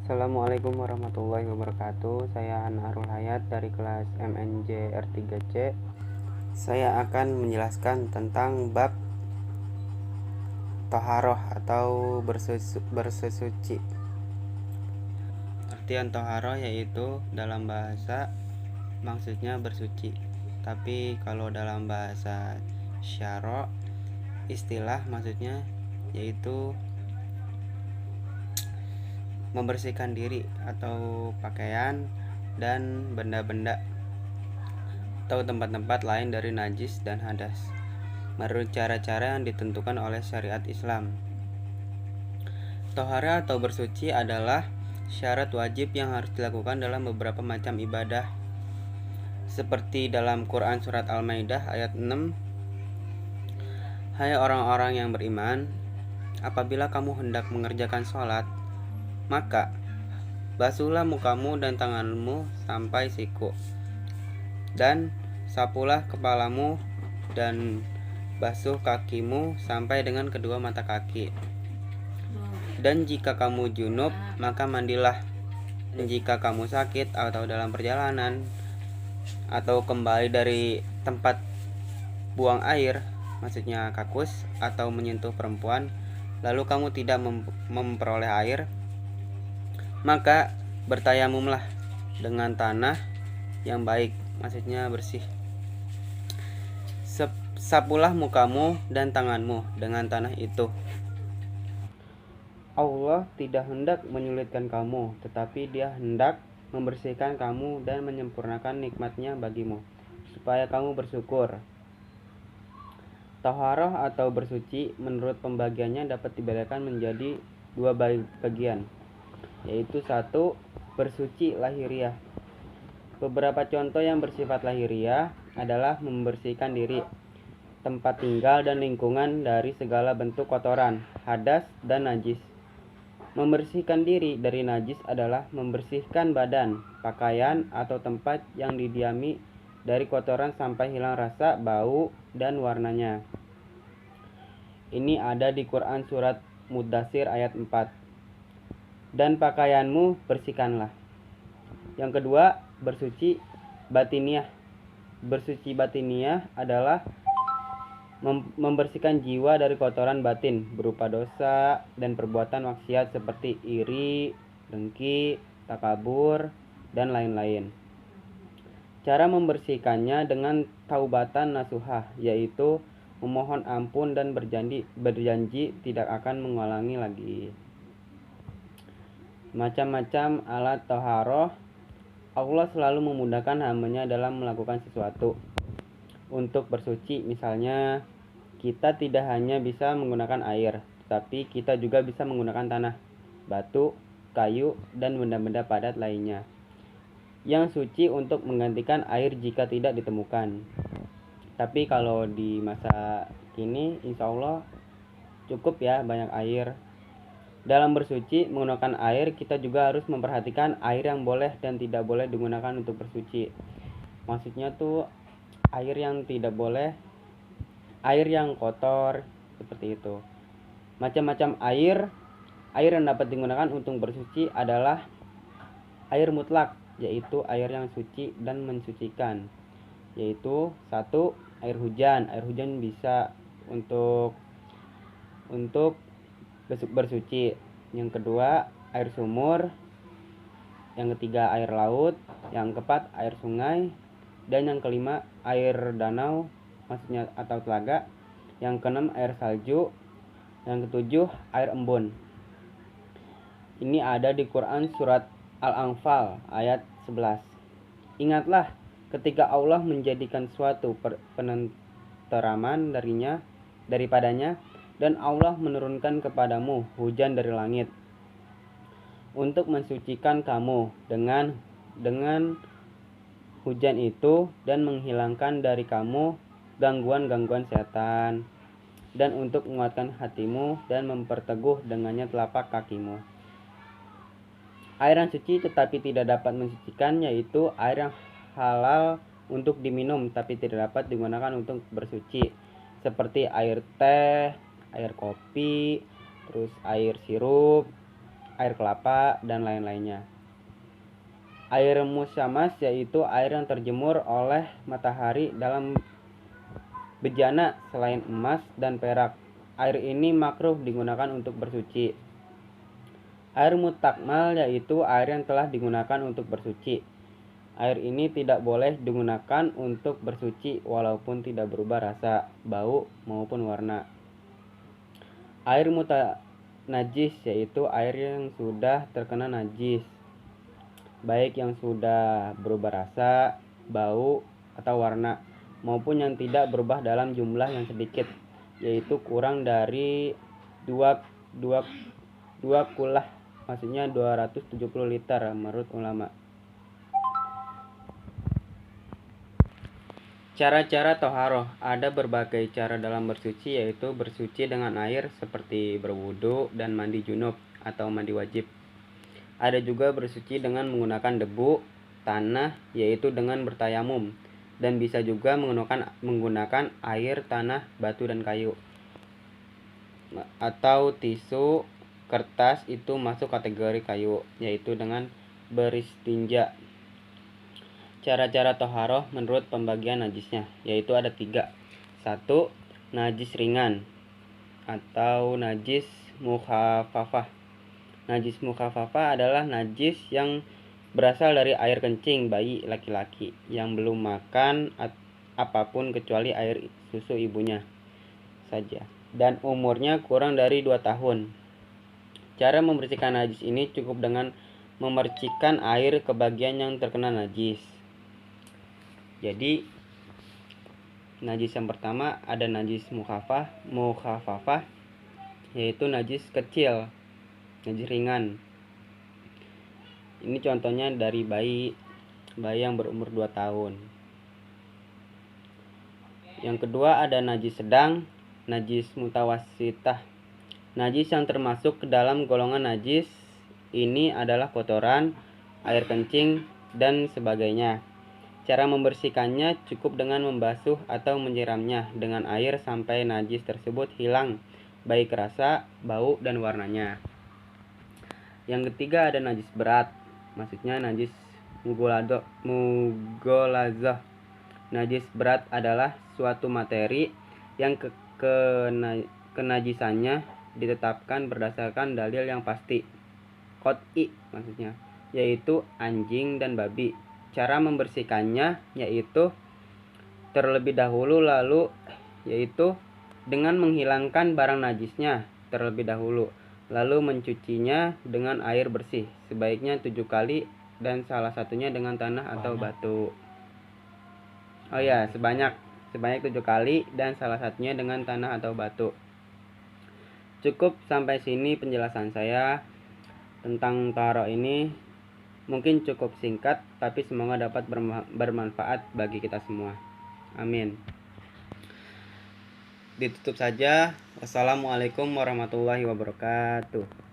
Assalamualaikum warahmatullahi wabarakatuh. Saya Anharul Hayat dari kelas MNJ R3C. Saya akan menjelaskan tentang bab toharoh atau bersesuci. Artian toharoh yaitu dalam bahasa maksudnya bersuci. Tapi kalau dalam bahasa syara istilah maksudnya yaitu membersihkan diri atau pakaian dan benda-benda atau tempat-tempat lain dari najis dan hadas menurut cara-cara yang ditentukan oleh syariat Islam. Tohara atau bersuci adalah syarat wajib yang harus dilakukan dalam beberapa macam ibadah, seperti dalam Quran surat Al-Maidah ayat 6. Hai orang-orang yang beriman, apabila kamu hendak mengerjakan sholat, maka basuhlah mukamu dan tanganmu sampai siku, dan sapulah kepalamu dan basuh kakimu sampai dengan kedua mata kaki. Dan jika kamu junub, maka mandilah. Dan jika kamu sakit atau dalam perjalanan atau kembali dari tempat buang air, maksudnya kakus, atau menyentuh perempuan, lalu kamu tidak memperoleh air, maka bertayamumlah dengan tanah yang baik, maksudnya bersih. Sapulah mukamu dan tanganmu dengan tanah itu. Allah tidak hendak menyulitkan kamu, tetapi Dia hendak membersihkan kamu dan menyempurnakan nikmat-Nya bagimu, supaya kamu bersyukur. Taharah atau bersuci menurut pembagiannya dapat dibedakan menjadi dua bagian, yaitu satu, bersuci lahiriah. Beberapa contoh yang bersifat lahiriah adalah membersihkan diri, tempat tinggal dan lingkungan dari segala bentuk kotoran, hadas, dan najis. Membersihkan diri dari najis adalah membersihkan badan, pakaian, atau tempat yang didiami dari kotoran sampai hilang rasa, bau, dan warnanya. Ini ada di Quran surat Mudatsir ayat 4. Dan pakaianmu bersihkanlah. Yang kedua, bersuci batiniah. Bersuci batiniah adalah membersihkan jiwa dari kotoran batin berupa dosa dan perbuatan maksiat seperti iri, dengki, takabur, dan lain-lain. Cara membersihkannya dengan taubatan nasuhah, yaitu memohon ampun dan berjanji tidak akan mengulangi lagi. Macam-macam alat toharoh. Allah selalu memudahkan hamba-Nya dalam melakukan sesuatu. Untuk bersuci, misalnya, kita tidak hanya bisa menggunakan air, tetapi kita juga bisa menggunakan tanah, batu, kayu, dan benda-benda padat lainnya yang suci untuk menggantikan air jika tidak ditemukan. Tapi kalau di masa kini, insya Allah cukup ya banyak air. Dalam bersuci menggunakan air, kita juga harus memperhatikan air yang boleh dan tidak boleh digunakan untuk bersuci. Maksudnya tuh air yang tidak boleh, air yang kotor, seperti itu. Macam-macam air yang dapat digunakan untuk bersuci adalah air mutlak, yaitu air yang suci dan mensucikan. Yaitu satu, air hujan. Air hujan bisa untuk bersuci. Yang kedua, air sumur. Yang ketiga, air laut. Yang keempat, air sungai. Dan yang kelima, air danau, maksudnya atau telaga. Yang keenam, air salju. Yang ketujuh, air embun. Ini ada di Quran surat Al-Anfal ayat 11. Ingatlah ketika Allah menjadikan suatu penenteraman daripadanya, dan Allah menurunkan kepadamu hujan dari langit untuk mensucikan kamu dengan hujan itu, dan menghilangkan dari kamu gangguan-gangguan setan, dan untuk menguatkan hatimu dan memperteguh dengannya telapak kakimu. Air yang suci tetapi tidak dapat mensucikan, yaitu air yang halal untuk diminum tapi tidak dapat digunakan untuk bersuci, seperti air teh, air kopi, terus air sirup, air kelapa, dan lain-lainnya. Air musyamas yaitu air yang terjemur oleh matahari dalam bejana selain emas dan perak. Air ini makruh digunakan untuk bersuci. Air mutakmal yaitu air yang telah digunakan untuk bersuci. Air ini tidak boleh digunakan untuk bersuci walaupun tidak berubah rasa, bau, maupun warna. Air najis yaitu air yang sudah terkena najis, baik yang sudah berubah rasa, bau, atau warna, maupun yang tidak berubah dalam jumlah yang sedikit, yaitu kurang dari 2 kulah, maksudnya 270 liter menurut ulama. Cara-cara toharoh. Ada berbagai cara dalam bersuci, yaitu bersuci dengan air seperti berwudu dan mandi junub atau mandi wajib. Ada juga bersuci dengan menggunakan debu, tanah, yaitu dengan bertayamum, dan bisa juga menggunakan air, tanah, batu, dan kayu. Atau tisu, kertas itu masuk kategori kayu, yaitu dengan beristinja. Cara-cara toharoh menurut pembagian najisnya, yaitu ada 3. 1. Najis ringan atau najis mukhafafah. Najis mukhafafah adalah najis yang berasal dari air kencing bayi laki-laki yang belum makan apapun kecuali air susu ibunya saja, dan umurnya kurang dari 2 tahun. Cara membersihkan najis ini cukup dengan memercikkan air ke bagian yang terkena najis. Jadi najis yang pertama ada najis mukhafafah, yaitu najis kecil, najis ringan. Ini contohnya dari bayi yang berumur 2 tahun. Yang kedua ada najis sedang, najis mutawasitah. Najis yang termasuk ke dalam golongan najis ini adalah kotoran, air kencing, dan sebagainya. Cara membersihkannya cukup dengan membasuh atau menyiramnya dengan air sampai najis tersebut hilang, baik rasa, bau, dan warnanya. Yang ketiga ada najis berat, maksudnya najis mugholazah. Najis berat adalah suatu materi yang kenajisannya ditetapkan berdasarkan dalil yang pasti, qot'i maksudnya, yaitu anjing dan babi. Cara membersihkannya yaitu terlebih dahulu yaitu dengan menghilangkan barang najisnya terlebih dahulu, lalu mencucinya dengan air bersih sebaiknya 7 kali dan salah satunya dengan tanah atau batu. Sebanyak 7 kali dan salah satunya dengan tanah atau batu. Cukup sampai sini penjelasan saya tentang taharah ini. Mungkin cukup singkat, tapi semoga dapat bermanfaat bagi kita semua. Amin. Ditutup saja. Wassalamualaikum warahmatullahi wabarakatuh.